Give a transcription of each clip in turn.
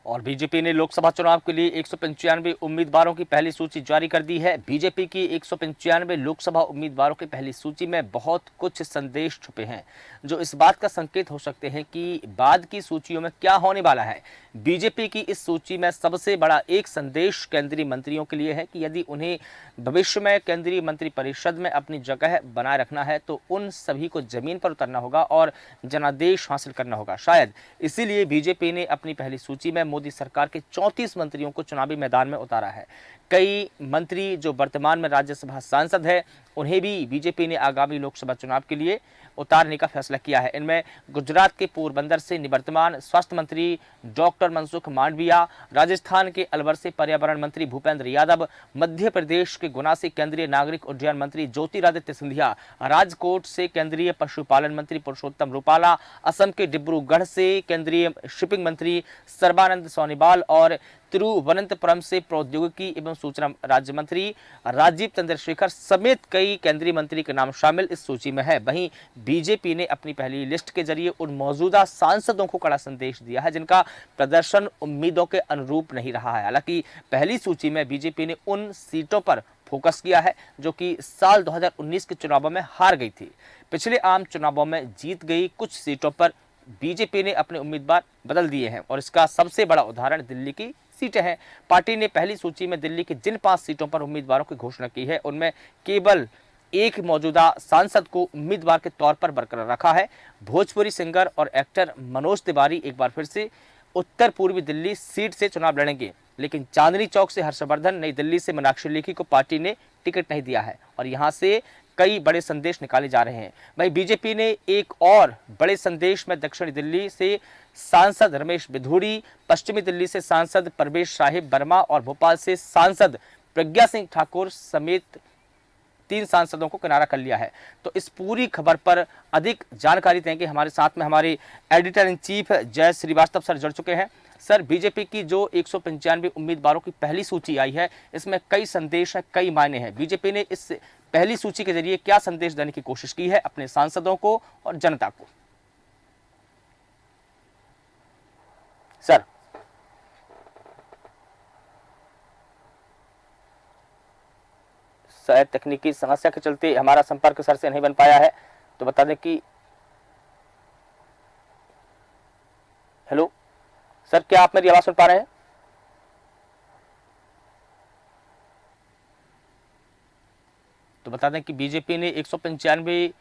और बीजेपी ने लोकसभा चुनाव के लिए 195 उम्मीदवारों की पहली सूची जारी कर दी है। बीजेपी की 195 लोकसभा उम्मीदवारों की पहली सूची में बहुत कुछ संदेश छुपे हैं जो इस बात का संकेत हो सकते हैं कि बाद की सूचियों में क्या होने वाला है। बीजेपी की इस सूची में सबसे बड़ा एक संदेश केंद्रीय मंत्रियों के लिए है कि यदि उन्हें भविष्य में केंद्रीय मंत्रिपरिषद में अपनी जगह बनाए रखना है तो उन सभी को जमीन पर उतरना होगा और जनादेश हासिल करना होगा। शायद इसीलिए बीजेपी ने अपनी पहली सूची में मोदी सरकार के 34 मंत्रियों को चुनावी मैदान में उतारा है। कई मंत्री जो वर्तमान में राज्यसभा सांसद है उन्हें भी बीजेपी ने आगामी लोकसभा चुनाव के लिए उतारने का फैसला किया है। इनमें गुजरात के पोरबंदर से निवर्तमान स्वास्थ्य मंत्री डॉक्टर मनसुख मांडविया, राजस्थान के अलवर से पर्यावरण मंत्री भूपेंद्र यादव, मध्य प्रदेश के गुना से केंद्रीय नागरिक उड्डयन मंत्री ज्योतिरादित्य सिंधिया, राजकोट से केंद्रीय पशुपालन मंत्री पुरुषोत्तम रूपाला, असम के डिब्रूगढ़ से केंद्रीय शिपिंग मंत्री सर्बानंद सोनोवाल और तिरुवनंतपुरम से प्रौद्योगिकी एवं सूचना राज्य मंत्री राजीव चंद्रशेखर समेत कई केंद्रीय मंत्री के नाम शामिल इस सूची में है। वहीं बीजेपी ने अपनी पहली लिस्ट के जरिए उन मौजूदा सांसदों को कड़ा संदेश दिया है जिनका प्रदर्शन उम्मीदों के अनुरूप नहीं रहा है। हालांकि पहली सूची में बीजेपी ने उन सीटों पर फोकस किया है जो कि साल 2019 के चुनावों में हार गई थी। पिछले आम चुनावों में जीत गई कुछ सीटों पर बीजेपी ने अपने उम्मीदवार बदल दिए हैं और इसका सबसे बड़ा उदाहरण दिल्ली की सीटें हैं। पार्टी ने पहली सूची में दिल्ली की जिन 5 सीटों पर उम्मीदवारों की घोषणा की है उनमें केवल एक मौजूदा सांसद को उम्मीदवार के तौर पर बरकरार रखा है। भोजपुरी सिंगर और एक्टर मनोज तिवारी एक बार फिर से उत्तर पूर्वी दिल्ली सीट से चुनाव लड़ेंगे, लेकिन चांदनी चौक से हर्षवर्धन, नई दिल्ली से मीनाक्षी लेखी को पार्टी ने टिकट नहीं दिया है और यहां से कई बड़े संदेश निकाले जा रहे हैं। वहीं बीजेपी ने एक और बड़े संदेश में दक्षिणी दिल्ली से सांसद रमेश बिधूड़ी, पश्चिमी दिल्ली से सांसद परवेश साहिब वर्मा और भोपाल से सांसद प्रज्ञा सिंह ठाकुर समेत 3 सांसदों को किनारा कर लिया है। तो इस पूरी खबर पर अधिक जानकारी देंगे हमारे साथ में हमारे एडिटर इन चीफ जय श्रीवास्तव सर जुड़ चुके हैं। सर, बीजेपी की जो 195 उम्मीदवारों की पहली सूची आई है इसमें कई संदेश हैं, कई मायने हैं। बीजेपी ने इस पहली सूची के जरिए क्या संदेश देने की कोशिश की है अपने सांसदों को और जनता को? सर शायद तकनीकी समस्या के चलते हमारा संपर्क सर से नहीं बन पाया है, तो बता दें कि हेलो सर, क्या आप मेरी आवाज सुन पा रहे हैं? तो बता दें कि बीजेपी ने 195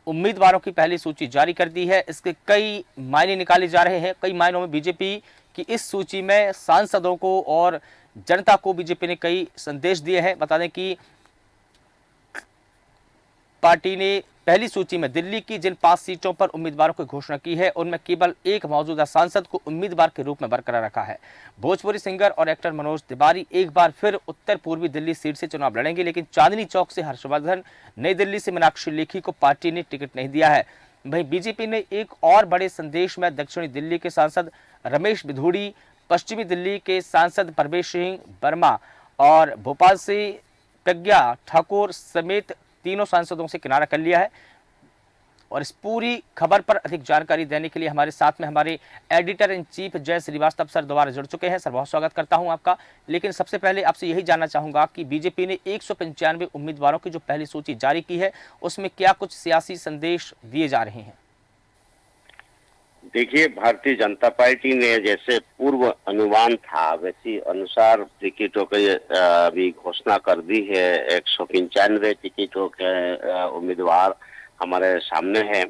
उम्मीदवारों की पहली सूची जारी कर दी है। इसके कई मायने निकाले जा रहे हैं। कई मायनों में बीजेपी की इस सूची में सांसदों को और जनता को बीजेपी ने कई संदेश दिए हैं। बता दें कि पार्टी ने पहली सूची में दिल्ली की जिन 5 सीटों पर उम्मीदवारों की घोषणा की है उनमें केवल एक मौजूदा सांसद को उम्मीदवार के रूप में बरकरार रखा है। भोजपुरी सिंगर और एक्टर मनोज तिवारी एक बार फिर उत्तर पूर्वी दिल्ली सीट से चुनाव लड़ेंगे, लेकिन चांदनी चौक से हर्षवर्धन, नई दिल्ली से मीनाक्षी लेखी को पार्टी ने टिकट नहीं दिया है। वहीं बीजेपी ने एक और बड़े संदेश में दक्षिणी दिल्ली के सांसद रमेश बिधूड़ी, पश्चिमी दिल्ली के सांसद परवेश सिंह वर्मा और भोपाल से प्रज्ञा ठाकुर समेत 3 सांसदों से किनारा कर लिया है। और इस पूरी खबर पर अधिक जानकारी देने के लिए हमारे साथ में हमारे एडिटर इन चीफ जय श्रीवास्तव सर दोबारा जुड़ चुके हैं। सर, बहुत स्वागत करता हूं आपका। लेकिन सबसे पहले आपसे यही जानना चाहूंगा कि बीजेपी ने 195 उम्मीदवारों की जो पहली सूची जारी की है उसमें क्या कुछ सियासी संदेश दिए जा रहे हैं? देखिए, भारतीय जनता पार्टी ने जैसे पूर्व अनुमान था वैसी अनुसार टिकटों की अभी घोषणा कर दी है। 195 टिकटों के उम्मीदवार हमारे सामने हैं।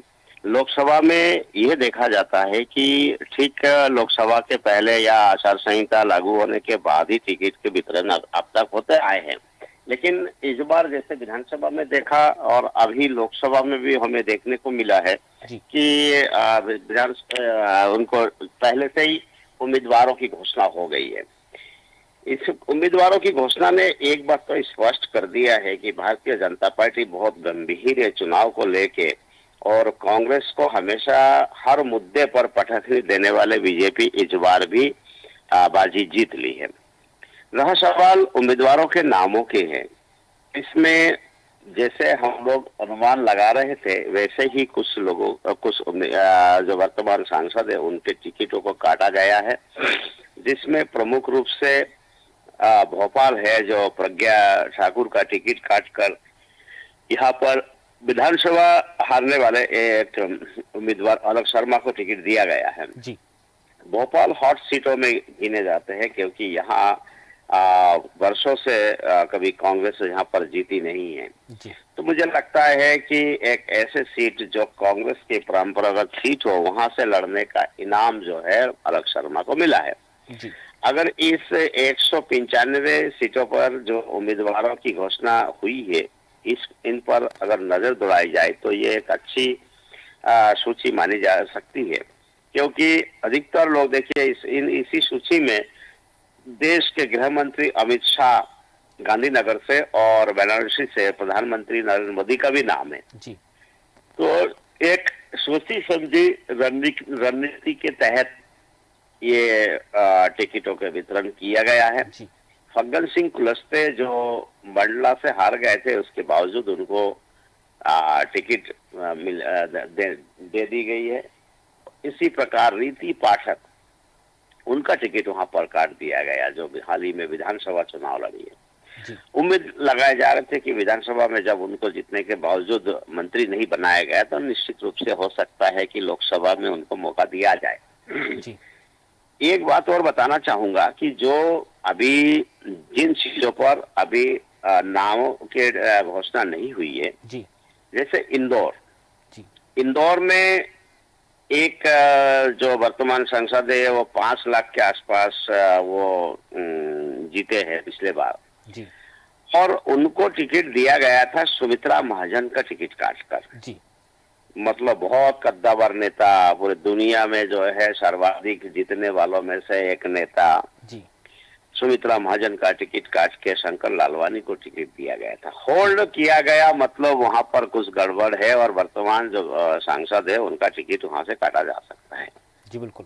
लोकसभा में यह देखा जाता है कि ठीक लोकसभा के पहले या आचार संहिता लागू होने के बाद ही टिकट के वितरण अब तक होते आए हैं, लेकिन इस बार जैसे विधानसभा में देखा और अभी लोकसभा में भी हमें देखने को मिला है कि उनको पहले से ही उम्मीदवारों की घोषणा हो गई है। इस उम्मीदवारों की घोषणा ने एक बात तो स्पष्ट कर दिया है कि भारतीय जनता पार्टी बहुत गंभीर है चुनाव को लेके, और कांग्रेस को हमेशा हर मुद्दे पर पटखनी देने वाले बीजेपी इस बार भी बाजी जीत ली है। रहा सवाल उम्मीदवारों के नामों के हैं, इसमें जैसे हम लोग अनुमान लगा रहे थे वैसे ही कुछ लोगों जो वर्तमान सांसद है उनके टिकटों को काटा गया है। जिसमें प्रमुख रूप से भोपाल है, जो प्रज्ञा ठाकुर का टिकट काटकर यहाँ पर विधानसभा हारने वाले एक उम्मीदवार अलग शर्मा को टिकट दिया गया है। जी भोपाल हॉट सीटों में गिने जाते हैं, क्योंकि यहाँ वर्षों से कभी कांग्रेस यहाँ पर जीती नहीं है। जी तो मुझे लगता है कि एक ऐसे सीट जो कांग्रेस की परंपरागत सीट हो, वहां से लड़ने का इनाम जो है अलग शर्मा को मिला है। जी अगर इस 195 सीटों पर जो उम्मीदवारों की घोषणा हुई है, इन पर अगर नजर दौड़ाई जाए तो ये एक अच्छी सूची मानी जा सकती है, क्योंकि अधिकतर लोग देखिए इसी सूची में देश के गृह मंत्री अमित शाह गांधीनगर से और वाराणसी से प्रधानमंत्री नरेंद्र मोदी का भी नाम है। जी तो एक सोची समझी रणनीति के तहत ये टिकटों के वितरण किया गया है। जी फग्गन सिंह कुलस्ते जो मंडला से हार गए थे, उसके बावजूद उनको टिकट दे दी गई है। इसी प्रकार रीति पाठक, उनका टिकट वहां पर काट दिया गया, जो हाल ही में विधानसभा चुनाव लड़ी है। उम्मीद लगाए जा रहे थे कि विधानसभा में जब उनको जीतने के बावजूद मंत्री नहीं बनाया गया, तो निश्चित रूप से हो सकता है कि लोकसभा में उनको मौका दिया जाए। जी एक बात और बताना चाहूंगा कि जो अभी जिन चीजों पर अभी नामों के घोषणा नहीं हुई है, जी जैसे इंदौर, जी इंदौर में एक जो वर्तमान सांसद है वो 5 लाख के आसपास वो जीते हैं पिछले बार, जी और उनको टिकट दिया गया था सुमित्रा महाजन का टिकट काटकर। जी मतलब बहुत कद्दावर नेता, पूरे दुनिया में जो है सर्वाधिक जीतने वालों में से एक नेता, जी सुमित्रा महाजन का टिकट काट के शंकर लालवानी को टिकट दिया गया था। होल्ड किया गया, मतलब वहां पर कुछ गड़बड़ है और वर्तमान जो सांसद है उनका टिकट वहां से काटा जा सकता है। जी बिल्कुल।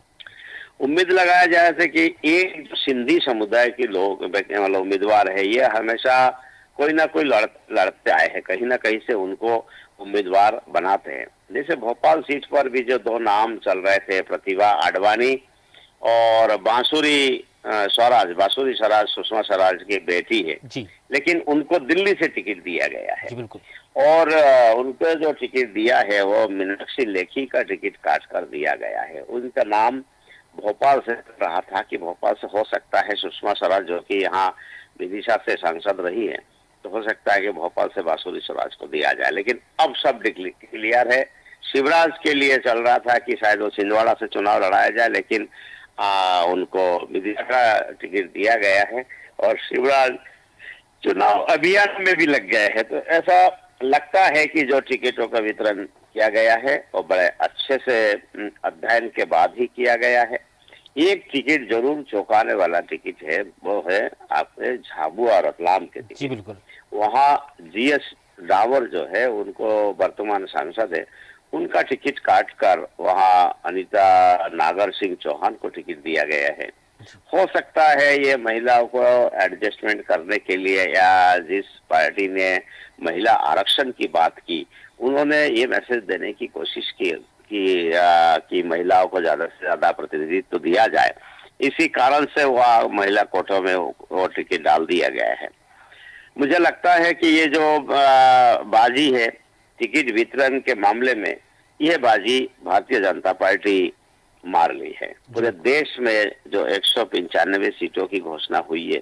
उम्मीद लगाया जाए थे कि एक जो सिंधी समुदाय के लोग मतलब उम्मीदवार है, ये हमेशा कोई ना कोई लड़ते आए हैं, कहीं ना कहीं से उनको उम्मीदवार बनाते हैं। जैसे भोपाल सीट पर भी जो 2 नाम चल रहे थे, प्रतिभा आडवाणी और बांसुरी स्वराज सुषमा स्वराज की बेटी है, जी लेकिन उनको दिल्ली से टिकट दिया गया है। जी बिल्कुल। और उनको जो टिकट दिया है वो मीनाक्षी लेखी का टिकट काट कर दिया गया है। उनका नाम भोपाल से रहा था कि भोपाल से हो सकता है सुषमा स्वराज, जो कि यहाँ विदिशा से सांसद रही है, तो हो सकता है कि भोपाल से बांसुरी स्वराज को दिया जाए। लेकिन अब सब क्लियर है। शिवराज के लिए चल रहा था कि शायद वो छिंदवाड़ा से चुनाव लड़ाया जाए, लेकिन उनको विदिशा का टिकट दिया गया है और शिवराज चुनाव अभियान में भी लग गए हैं। तो ऐसा लगता है कि जो टिकटों का वितरण किया गया है वो बड़े अच्छे से अध्ययन के बाद ही किया गया है। एक टिकट जरूर चौंकाने वाला टिकट है, वो है आपके झाबुआ और रतलाम के टिकट। जी बिल्कुल। वहाँ जीएस डावर जो है, उनको वर्तमान सांसद है, उनका टिकट काटकर वहाँ अनीता नागर सिंह चौहान को टिकट दिया गया है। हो सकता है ये महिलाओं को एडजस्टमेंट करने के लिए, या जिस पार्टी ने महिला आरक्षण की बात की, उन्होंने ये मैसेज देने की कोशिश की कि महिलाओं को ज्यादा से ज्यादा प्रतिनिधित्व दिया जाए। इसी कारण से वह महिला कोटों में वो टिकट डाल दिया गया है। मुझे लगता है कि ये जो बाजी है टिकट वितरण के मामले में, यह बाजी भारतीय जनता पार्टी मार ली है। पूरे देश में जो 195 सीटों की घोषणा हुई है,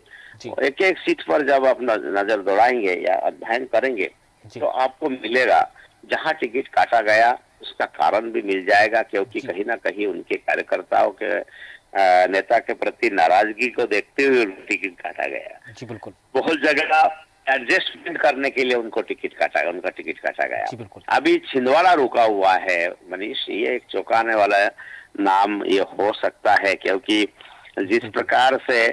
एक एक सीट पर जब आप नजर दौड़ाएंगे या अध्ययन करेंगे तो आपको मिलेगा, जहां टिकट काटा गया उसका कारण भी मिल जाएगा, क्योंकि कहीं ना कहीं उनके कार्यकर्ताओं के नेता के प्रति नाराजगी को देखते हुए टिकट काटा गया। जी बिल्कुल। बहुत जगह एडजस्टमेंट करने के लिए उनका टिकट काटा गया। जी बिल्कुल। अभी छिंदवाड़ा रुका हुआ है मनीष, ये एक चौंकाने वाला नाम ये हो सकता है, क्योंकि जिस प्रकार से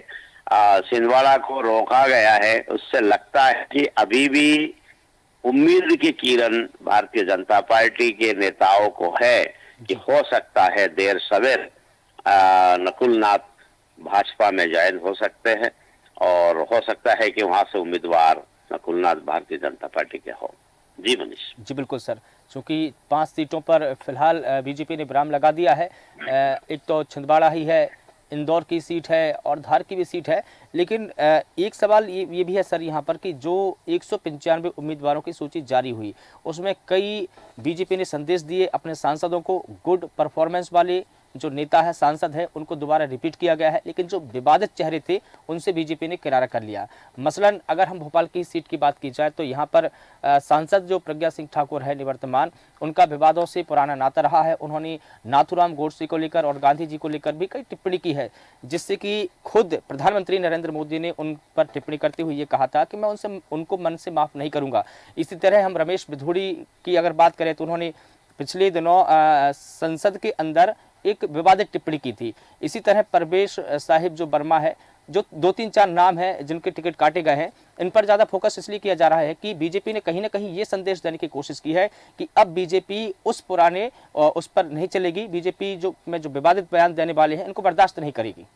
छिंदवाड़ा को रोका गया है, उससे लगता है कि अभी भी उम्मीद की किरण भारतीय जनता पार्टी के नेताओं को है कि हो सकता है देर सवेर नकुल नाथ भाजपा में ज्वाइन हो सकते हैं, और हो सकता है कि वहां से उम्मीदवार नकुल नाथ भारतीय जनता पार्टी के हो। जी मनीष। जी बिल्कुल सर, चूँकि 5 सीटों पर फिलहाल बीजेपी ने विराम लगा दिया है। एक तो छिंदवाड़ा ही है, इंदौर की सीट है और धार की भी सीट है, लेकिन एक सवाल ये भी है सर यहाँ पर कि जो 195 उम्मीदवारों की सूची जारी हुई, उसमें कई बीजेपी ने संदेश दिए अपने सांसदों को, गुड परफॉर्मेंस वाले जो नेता है, सांसद है, उनको दोबारा रिपीट किया गया है, लेकिन जो विवादित चेहरे थे उनसे बीजेपी ने किनारा कर लिया। मसलन अगर हम भोपाल की सीट की बात की जाए तो यहाँ पर सांसद जो प्रज्ञा सिंह ठाकुर है निवर्तमान, उनका विवादों से पुराना नाता रहा है। उन्होंने नाथूराम गोडसे को लेकर और गांधी जी को लेकर भी कई टिप्पणी की है, जिससे कि खुद प्रधानमंत्री नरेंद्र मोदी ने उन पर टिप्पणी करते हुए ये कहा था कि मैं उनको मन से माफ नहीं करूंगा। इसी तरह हम रमेश बिधूड़ी की अगर बात करें तो उन्होंने पिछले दिनों संसद के अंदर एक विवादित टिप्पणी की थी। इसी तरह परवेश साहिब जो वर्मा है, जो 2-3-4 नाम है जिनके टिकट काटे गए हैं, इन पर ज़्यादा फोकस इसलिए किया जा रहा है कि बीजेपी ने कहीं ना कहीं ये संदेश देने की कोशिश की है कि अब बीजेपी उस पुराने उस पर नहीं चलेगी। बीजेपी जो विवादित बयान देने वाले हैं इनको बर्दाश्त नहीं करेगी।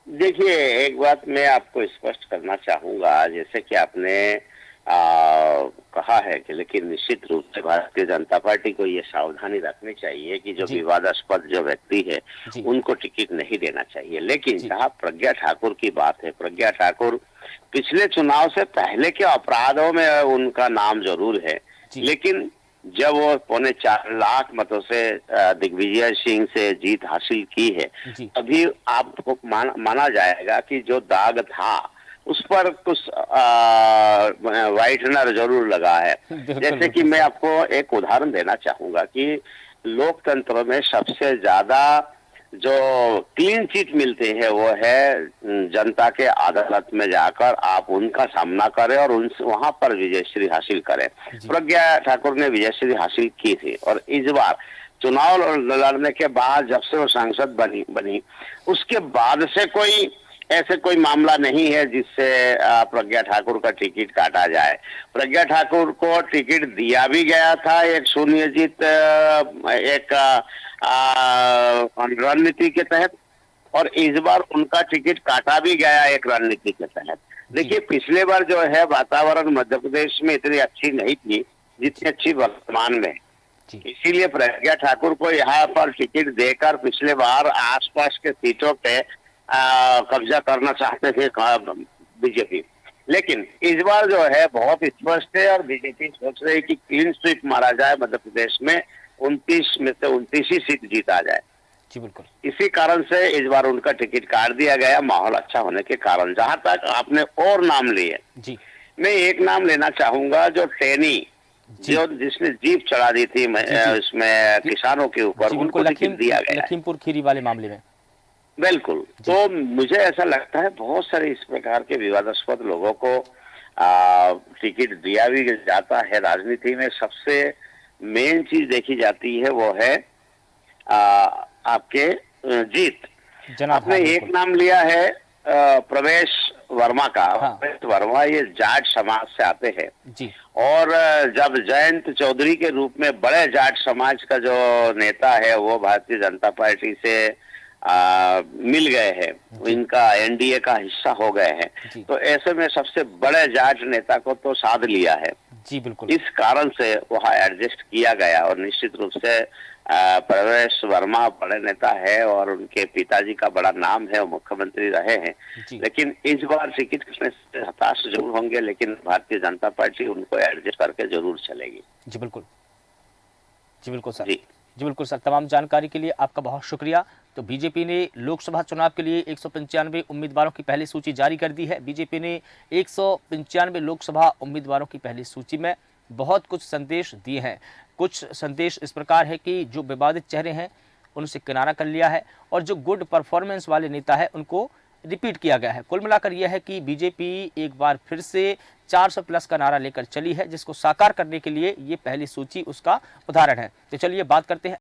देखिए, एक बात मैं आपको स्पष्ट करना चाहूंगा, जैसे कि आपने कहा है कि, लेकिन निश्चित रूप से भारतीय जनता पार्टी को ये सावधानी रखनी चाहिए कि जो विवादास्पद जो व्यक्ति है उनको टिकट नहीं देना चाहिए। लेकिन जहाँ प्रज्ञा ठाकुर की बात है, प्रज्ञा ठाकुर पिछले चुनाव से पहले के अपराधों में उनका नाम जरूर है, लेकिन जब वो 4.25 लाख मतों से दिग्विजय सिंह से जीत हासिल की है, तभी आपको माना जाएगा कि जो दाग था उस पर कुछ वाइटनर जरूर लगा है। जैसे कि मैं आपको एक उदाहरण देना चाहूंगा कि लोकतंत्र में सबसे ज्यादा जो क्लीन चिट मिलते हैं वो है जनता के अदालत में जाकर आप उनका सामना करें और वहां पर विजयश्री हासिल करें। प्रज्ञा ठाकुर ने विजयश्री हासिल की थी और इस बार चुनाव लड़ने के बाद जब से वो सांसद बनी उसके बाद से ऐसे कोई मामला नहीं है जिससे प्रज्ञा ठाकुर का टिकट काटा जाए। प्रज्ञा ठाकुर को टिकट दिया भी गया था एक सुनियोजित एक रणनीति के तहत, और इस बार उनका टिकट काटा भी गया एक रणनीति के तहत। देखिए, पिछले बार जो है वातावरण मध्य प्रदेश में इतनी अच्छी नहीं थी जितनी अच्छी वर्तमान में, इसीलिए प्रज्ञा ठाकुर को यहाँ पर टिकट देकर पिछले बार आसपास के सीटों पे कब्जा करना चाहते थे बीजेपी, लेकिन इस बार जो है बहुत स्पष्ट है और बीजेपी सोच रही है कि क्लीन स्वीप मारा जाए, मध्य प्रदेश में 29 में से 29 ही सीट जीता जाए। जी बिल्कुल, इसी इसी कारण से इस बार उनका टिकट काट दिया गया, माहौल अच्छा होने के कारण। जहां तक आपने और नाम लिए, जी मैं एक नाम लेना चाहूंगा, जो टेनी जिसने जीप चढ़ा दी थी इसमें किसानों के ऊपर, उनको टिकट दिया गया लखीमपुर खीरी वाले मामले में। बिल्कुल, तो मुझे ऐसा लगता है बहुत सारे इस प्रकार के विवादास्पद लोगों को टिकट दिया भी जाता है। राजनीति में सबसे मेन चीज देखी जाती है वो है आपके जीत। आपने एक नाम लिया है प्रवेश वर्मा का। प्रवेश वर्मा ये जाट समाज से आते हैं जी, और जब जयंत चौधरी के रूप में बड़े जाट समाज का जो नेता है वो भारतीय जनता पार्टी से मिल गए हैं, इनका एनडीए का हिस्सा हो गए हैं, तो ऐसे में सबसे बड़े जाट नेता को तो साध लिया है। जी बिल्कुल, इस कारण से वहाँ एडजस्ट किया गया और निश्चित रूप से प्रवेश वर्मा बड़े नेता है और उनके पिताजी का बड़ा नाम है, वो मुख्यमंत्री रहे हैं, लेकिन इस बार टिकट से हताश जरूर होंगे, लेकिन भारतीय जनता पार्टी उनको एडजस्ट करके जरूर चलेगी। जी बिल्कुल, जी बिल्कुल सर, जी बिल्कुल सर, तमाम जानकारी के लिए आपका बहुत शुक्रिया। तो बीजेपी ने लोकसभा चुनाव के लिए 195 उम्मीदवारों की पहली सूची जारी कर दी है। बीजेपी ने 195 लोकसभा उम्मीदवारों की पहली सूची में बहुत कुछ संदेश दिए हैं। कुछ संदेश इस प्रकार है कि जो विवादित चेहरे हैं उनसे किनारा कर लिया है और जो गुड परफॉर्मेंस वाले नेता है उनको रिपीट किया गया है। कुल मिलाकर यह है कि बीजेपी एक बार फिर से 400 प्लस का नारा लेकर चली है, जिसको साकार करने के लिए ये पहली सूची उसका उदाहरण है। तो चलिए बात करते हैं